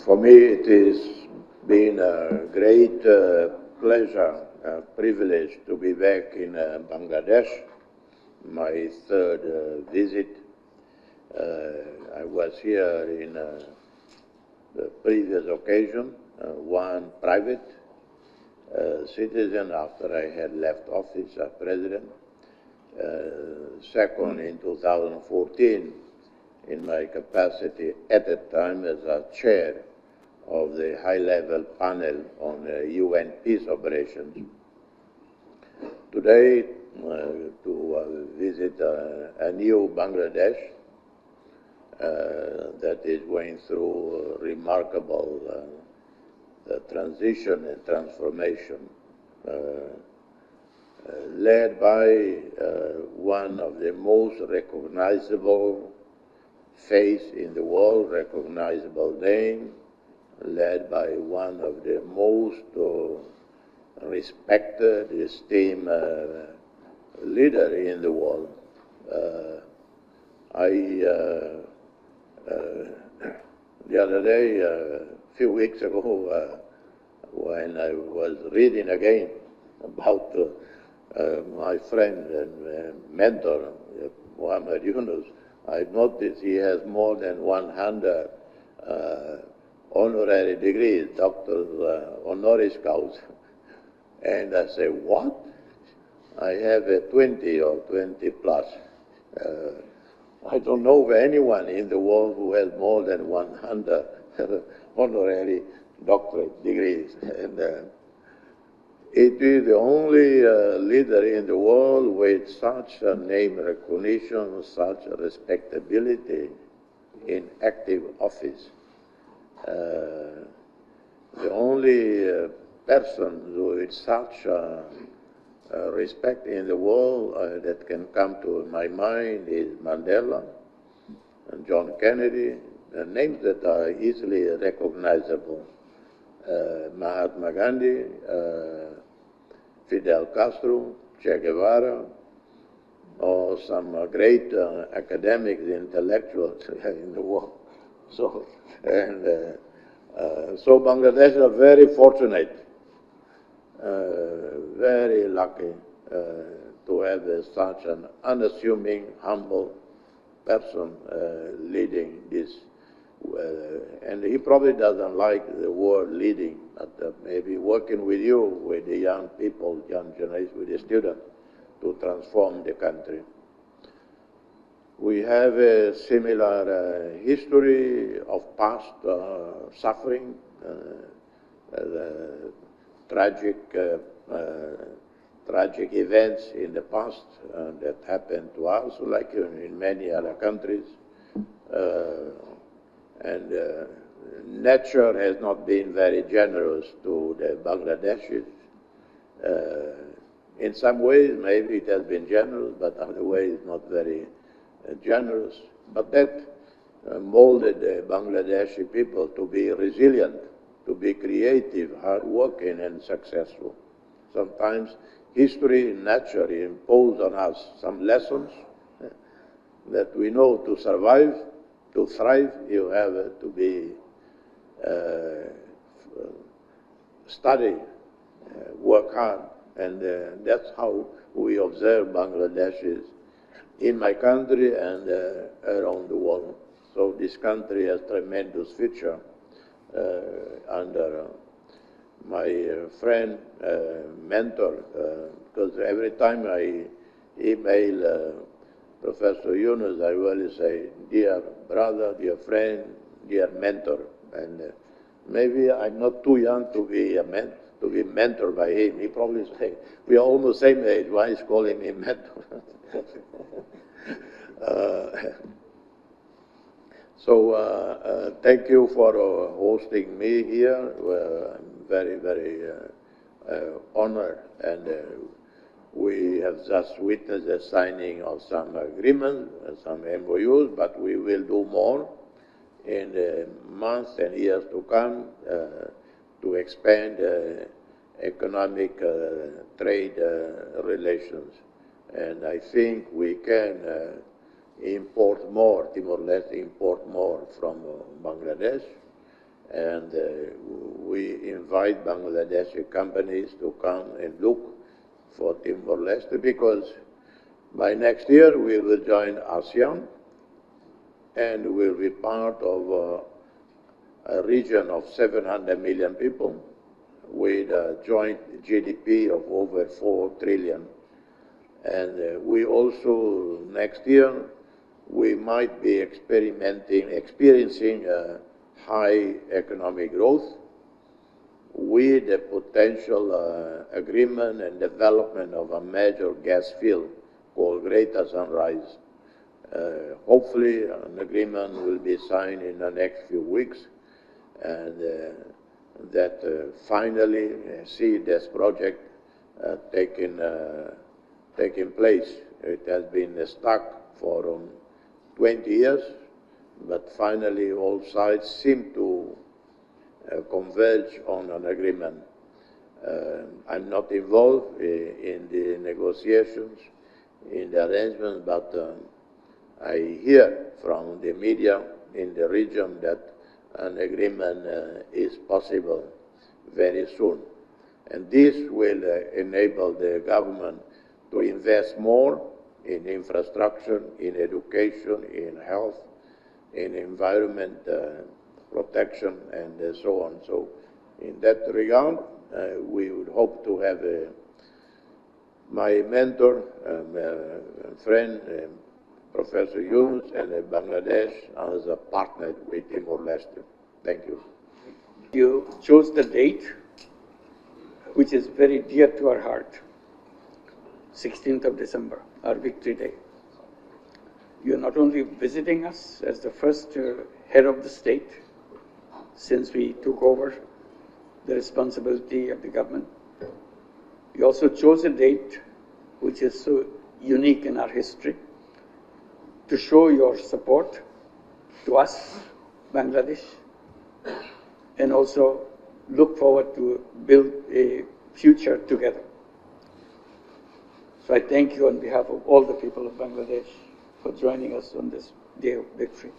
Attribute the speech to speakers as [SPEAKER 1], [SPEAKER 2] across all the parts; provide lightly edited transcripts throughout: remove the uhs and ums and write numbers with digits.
[SPEAKER 1] For me, it has been a great pleasure, privilege to be back in Bangladesh, my third visit. I was here in the previous occasion, one private citizen after I had left office as president, second in 2014 in my capacity at that time as a chair of the high-level panel on UN peace operations. Today, to visit a new Bangladesh that is going through a remarkable transition and transformation, led by one of the most recognizable face in the world, recognizable name, led by one of the most respected, esteemed leader in the world. The other day, a few weeks ago, when I was reading again about my friend and mentor, Muhammad Yunus, I noticed he has more than 100 honorary degrees, doctors honoris causa. And I say, what? I have 20 or 20 plus. I don't know of anyone in the world who has more than 100 honorary doctorate degrees. And it is the only leader in the world with such a name recognition, such a respectability in active office. The only person with such respect in the world that can come to my mind is Mandela and John Kennedy, names that are easily recognizable. Mahatma Gandhi, Fidel Castro, Che Guevara, or some great academics, intellectuals in the world. So Bangladesh are very fortunate, very lucky to have such an unassuming, humble person leading this. And he probably doesn't like the word leading, but maybe working with you, with the young people, young generation, with the students, to transform the country. We have a similar history of past suffering, tragic events in the past that happened to us, like in many other countries. And nature has not been very generous to the Bangladeshis. In some ways, maybe it has been generous, but other ways not very generous. But that molded the Bangladeshi people to be resilient, to be creative, hardworking, and successful. Sometimes history naturally imposed on us some lessons that we know to survive. To thrive, you have to be study, work hard, and that's how we observe Bangladeshis in my country and around the world. So this country has tremendous future under my friend, mentor, because every time I email Professor Yunus, I will say, dear brother, dear friend, dear mentor. And maybe I'm not too young to be mentored by him. He probably say, we are almost same age, why is calling me mentor? Thank you for hosting me here. I'm very, very honored, and we have just witnessed the signing of some agreements, some MOUs, but we will do more in the months and years to come to expand economic trade relations. And I think we can import more, Timor-Leste import more from Bangladesh, and we invite Bangladeshi companies to come and look for Timor-Leste, because by next year we will join ASEAN and will be part of a region of 700 million people with a joint GDP of over 4 trillion. And we also, next year, we might be experiencing high economic growth with the potential agreement and development of a major gas field called 𝗥𝗶𝗴𝗵𝘁𝘀𝗶. Hopefully an agreement will be signed in the next few weeks, and that finally see this project taking place. It has been stuck for 20 years, but finally all sides seem to converge on an agreement. I'm not involved in the negotiations, in the arrangements, but I hear from the media in the region that an agreement is possible very soon. And this will enable the government to invest more in infrastructure, in education, in health, in environment protection, and so on. So in that regard, we would hope to have my mentor, friend, Professor Yunus, and Bangladesh as a partner with Timor-Leste. Thank you.
[SPEAKER 2] You chose the date, which is very dear to our heart, 16th of December, our Victory Day. You are not only visiting us as the first head of the state since we took over the responsibility of the government, you also chose a date which is so unique in our history to show your support to us, Bangladesh, and also look forward to build a future together. So I thank you on behalf of all the people of Bangladesh for joining us on this day of victory.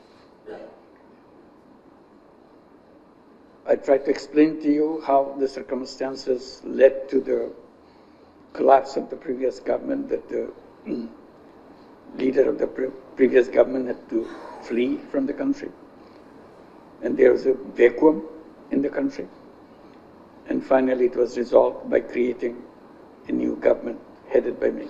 [SPEAKER 2] I tried to explain to you how the circumstances led to the collapse of the previous government, that the leader of the previous government had to flee from the country. And there was a vacuum in the country. And finally it was resolved by creating a new government headed by me.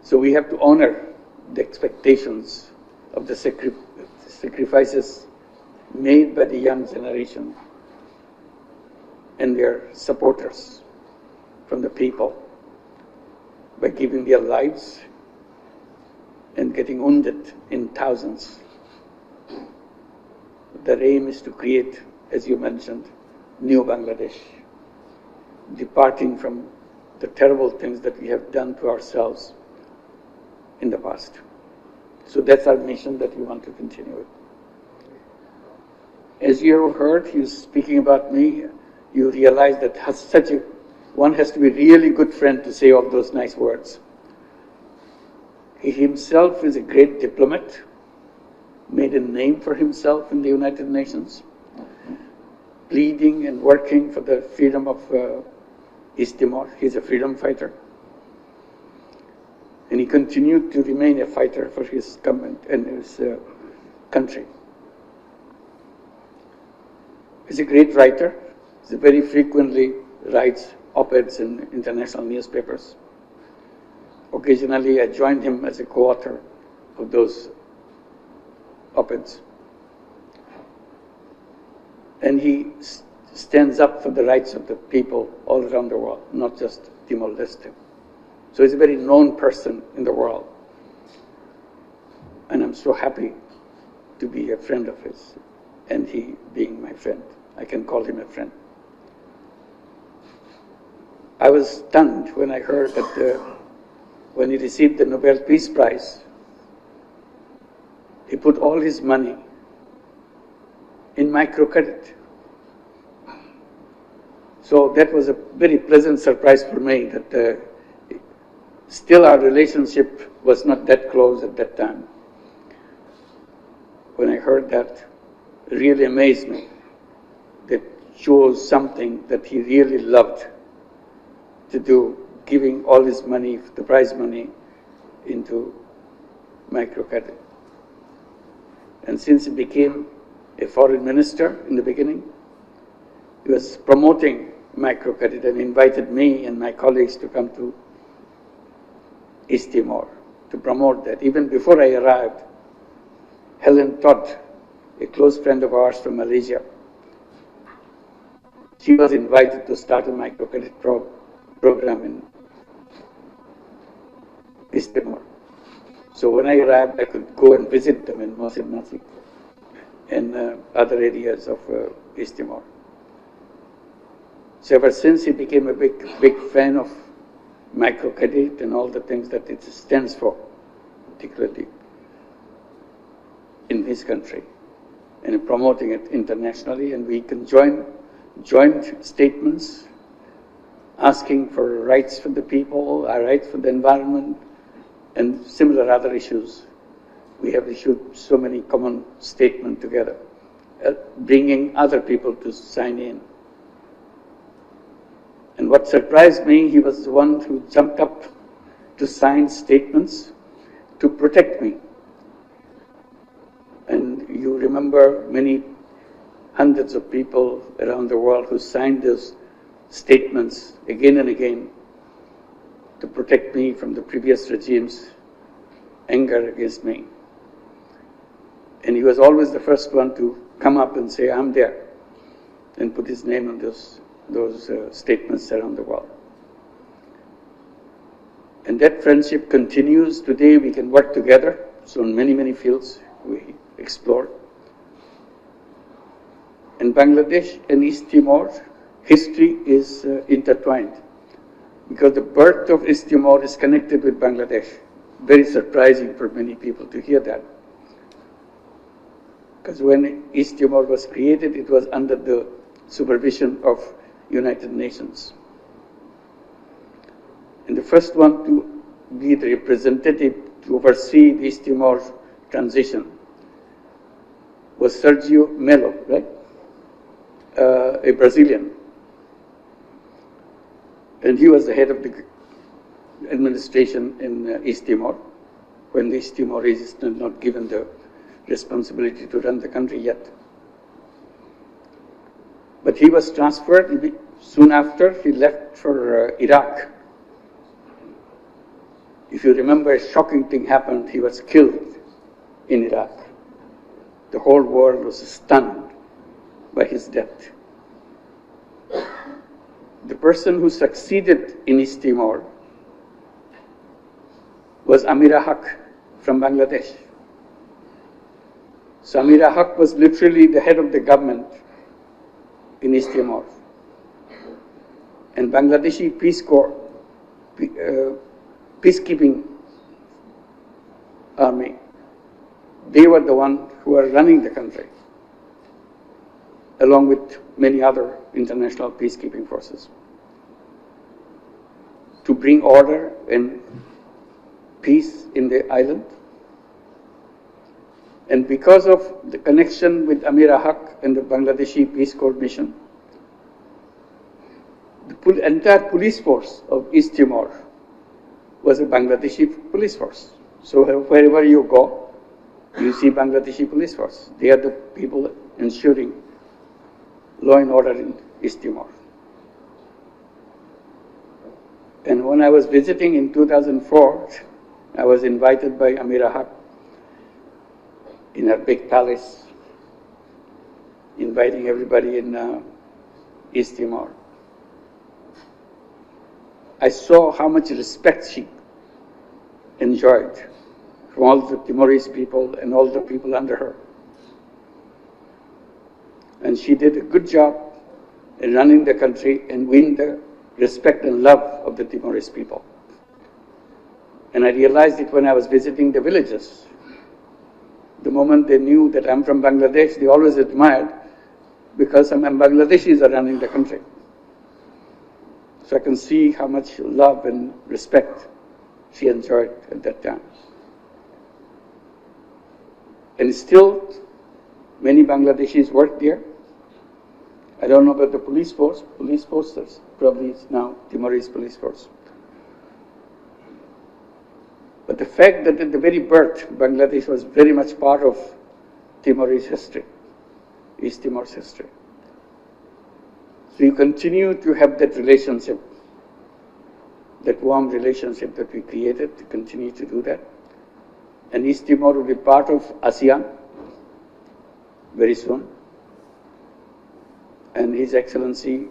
[SPEAKER 2] So we have to honor the expectations of the sacrifices made by the young generation and their supporters from the people by giving their lives and getting wounded in thousands. The aim is to create, as you mentioned, new Bangladesh, departing from the terrible things that we have done to ourselves in the past. So that's our mission that we want to continue with. As you have heard, you speaking about me, you realize that one has to be a really good friend to say all those nice words. He himself is a great diplomat, made a name for himself in the United Nations, pleading and working for the freedom of East Timor. He's a freedom fighter. And he continued to remain a fighter for his government and his country. He's a great writer. He very frequently writes op-eds in international newspapers. Occasionally I joined him as a co-author of those op-eds. And he stands up for the rights of the people all around the world, not just Timor-Leste. So he's a very known person in the world. And I'm so happy to be a friend of his, and he being my friend. I can call him a friend. I was stunned when I heard that when he received the Nobel Peace Prize, he put all his money in microcredit. So that was a very pleasant surprise for me, that still our relationship was not that close at that time. when I heard that, really amazed me. That shows something that he really loved to do, giving all his money, the prize money, into microcredit. And since he became a foreign minister in the beginning, he was promoting microcredit and invited me and my colleagues to come to East Timor to promote that. Even before I arrived, Helen Todd, a close friend of ours from Malaysia, she was invited to start a microcredit program in East Timor. So when I arrived, I could go and visit them in 𝗔𝗯𝗪𝗃𝗃 and other areas of East Timor. So ever since, he became a big fan of microcredit and all the things that it stands for, particularly in his country, and promoting it internationally. And we can joint statements asking for rights for the people, our rights for the environment, and similar other issues. We have issued so many common statements together, bringing other people to sign in. And what surprised me, he was the one who jumped up to sign statements to protect me. And you remember many hundreds of people around the world who signed those statements again and again to protect me from the previous regime's anger against me. And he was always the first one to come up and say, "I'm there," and put his name on those statements around the world. And that friendship continues. Today we can work together. So in many fields we explore. In Bangladesh and East Timor, history is intertwined, because the birth of East Timor is connected with Bangladesh. Very surprising for many people to hear that. Because when East Timor was created, it was under the supervision of United Nations. And the first one to be the representative to oversee the East Timor transition was 𝗧𝗲𝗹𝗵𝘁𝗀𝗀𝗶, right? A Brazilian. And he was the head of the administration in East Timor, when the East Timorese is not given the responsibility to run the country yet. But he was transferred soon after. He left for Iraq. If you remember, a shocking thing happened. He was killed in Iraq. The whole world was stunned by his death. The person who succeeded in East Timor was Amira Haq from Bangladesh. So Amira Haq was literally the head of the government in East Timor. And Bangladeshi Peace Corps, peacekeeping army, they were the ones who were running the country, along with many other international peacekeeping forces, to bring order and peace in the island. And because of the connection with Amira Haq and the Bangladeshi Peace Corps mission, the entire police force of East Timor was a Bangladeshi police force. So wherever you go, you see Bangladeshi police force. They are the people ensuring law and order in East Timor. And when I was visiting in 2004, I was invited by Amira Haq in her big palace, inviting everybody in East Timor. I saw how much respect she enjoyed from all the Timorese people and all the people under her. And she did a good job in running the country and win the respect and love of the Timorese people. And I realized it when I was visiting the villages. The moment they knew that I'm from Bangladesh, they always admired, because some Bangladeshis are running the country. So I can see how much love and respect she enjoyed at that time. And still, Many Bangladeshis work there. I don't know about the police forces, probably it's now Timorese police force. But the fact that at the very birth, Bangladesh was very much part of Timorese history, East Timor's history. So you continue to have that relationship, that warm relationship that we created, to continue to do that. And East Timor will be part of ASEAN very soon. And His Excellency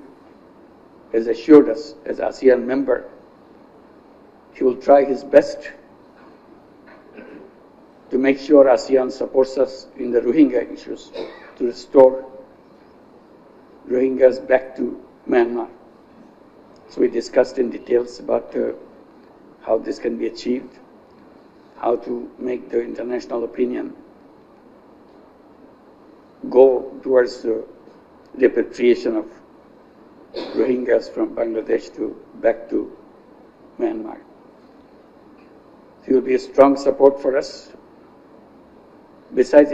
[SPEAKER 2] has assured us, as ASEAN member, he will try his best to make sure ASEAN supports us in the Rohingya issues, to restore Rohingyas back to Myanmar. So we discussed in details about how this can be achieved, how to make the international opinion go towards the repatriation of Rohingyas from Bangladesh back to Myanmar. So it will be a strong support for us. Besides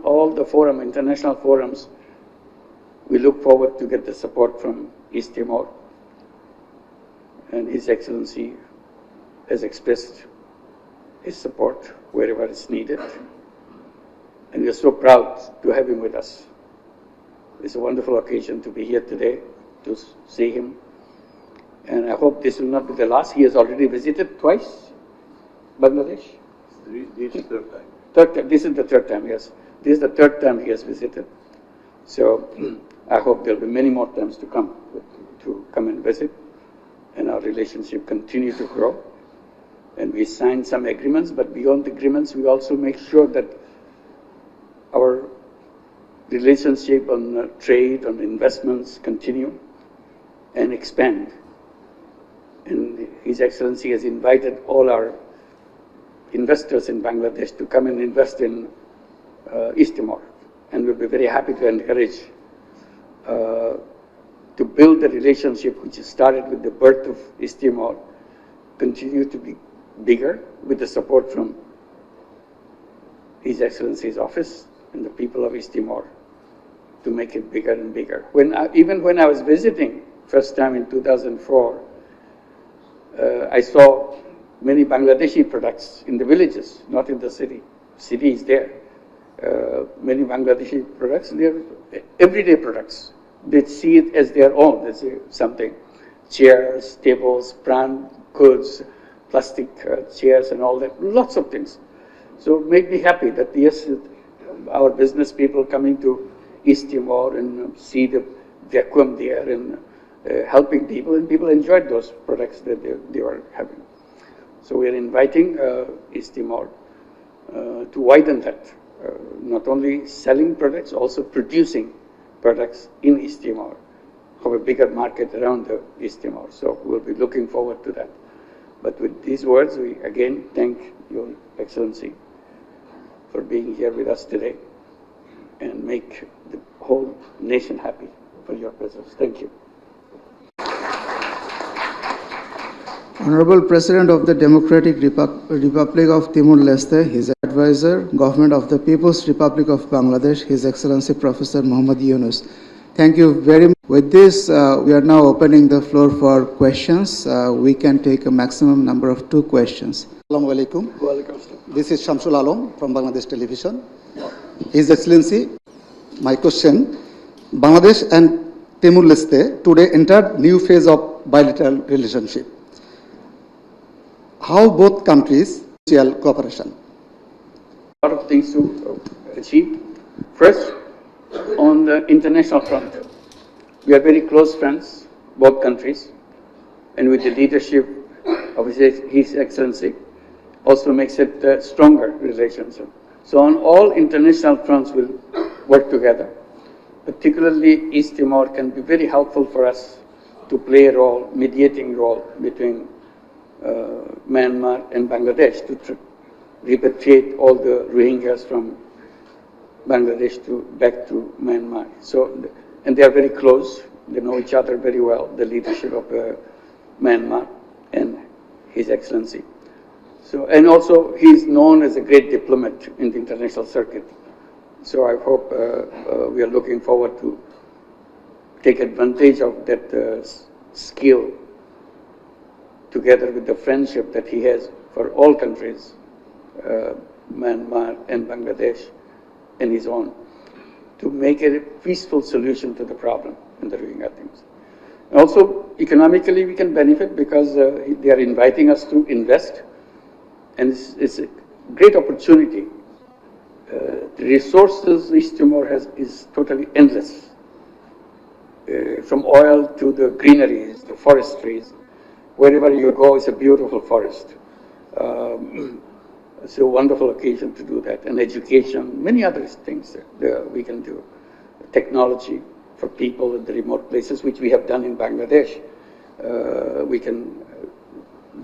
[SPEAKER 2] all the international forums, we look forward to get the support from East Timor. And His Excellency has expressed his support wherever it's needed. And we are so proud to have him with us. It's a wonderful occasion to be here today, to see him. And I hope this will not be the last. He has already visited twice Bangladesh.
[SPEAKER 1] This is third time.
[SPEAKER 2] Third time. This is the third time, yes. This is the third time he has visited. So I hope there will be many more times to come and visit. And our relationship continue to grow. And we signed some agreements, but beyond the agreements, we also make sure that our relationship on trade, on investments continue and expand. And His Excellency has invited all our investors in Bangladesh to come and invest in East Timor. And we'll be very happy to encourage to build the relationship which started with the birth of East Timor, continue to be bigger with the support from His Excellency's office and the people of East Timor to make it bigger and bigger. Even when I was visiting, first time in 2004, I saw many Bangladeshi products in the villages, not in the city. City is there. Many Bangladeshi products, they are everyday products. They see it as their own. They say something, chairs, tables, brand goods, plastic chairs and all that, lots of things. So it made me happy that yes, our business people coming to East Timor and see the vacuum there and helping people, and people enjoyed those products that they were having. So we are inviting East Timor to widen that, not only selling products, also producing products in East Timor, have a bigger market around the East Timor. So we'll be looking forward to that. But with these words, we again thank Your Excellency for being here with us today and make the whole nation happy for your presence. Thank you.
[SPEAKER 3] Honorable President of the Democratic Republic of Timor-Leste, His Advisor, Government of the People's Republic of Bangladesh, His Excellency Professor Muhammad Yunus. Thank you very much. With this, we are now opening the floor for questions. We can take a maximum number of 2 questions.
[SPEAKER 4] Assalamu alaikum. This is 𝗔𝗯𝗃𝗃𝗃𝗃 from Bangladesh Television. His Excellency, my question, Bangladesh and Timor-Leste today entered new phase of bilateral relationship. How both countries shall cooperation?
[SPEAKER 2] A lot of things to achieve. First, on the international front, we are very close friends, both countries, and with the leadership of His Excellency, also makes it a stronger relationship. So on all international fronts, we'll work together. Particularly East Timor can be very helpful for us to play a role, mediating role between Myanmar and Bangladesh to repatriate all the Rohingyas from Bangladesh back to Myanmar. So, and they are very close. They know each other very well, the leadership of Myanmar and His Excellency. So, and also he is known as a great diplomat in the international circuit. So I hope we are looking forward to take advantage of that skill together with the friendship that he has for all countries, Myanmar and Bangladesh and his own, to make a peaceful solution to the problem in the Rohingya things. Also, economically we can benefit because they are inviting us to invest, and it's a great opportunity. The resources East Timor has is totally endless, from oil to the greeneries, the forestries. Wherever you go, it's a beautiful forest. It's a wonderful occasion to do that, and education, many other things that we can do. Technology for people in the remote places, which we have done in Bangladesh. We can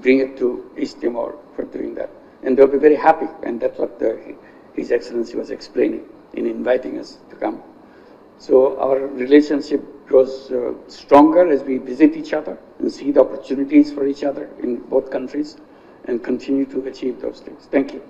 [SPEAKER 2] bring it to East Timor for doing that. And they'll be very happy, and that's what His Excellency was explaining in inviting us to come. So our relationship grows stronger as we visit each other and see the opportunities for each other in both countries and continue to achieve those things. Thank you.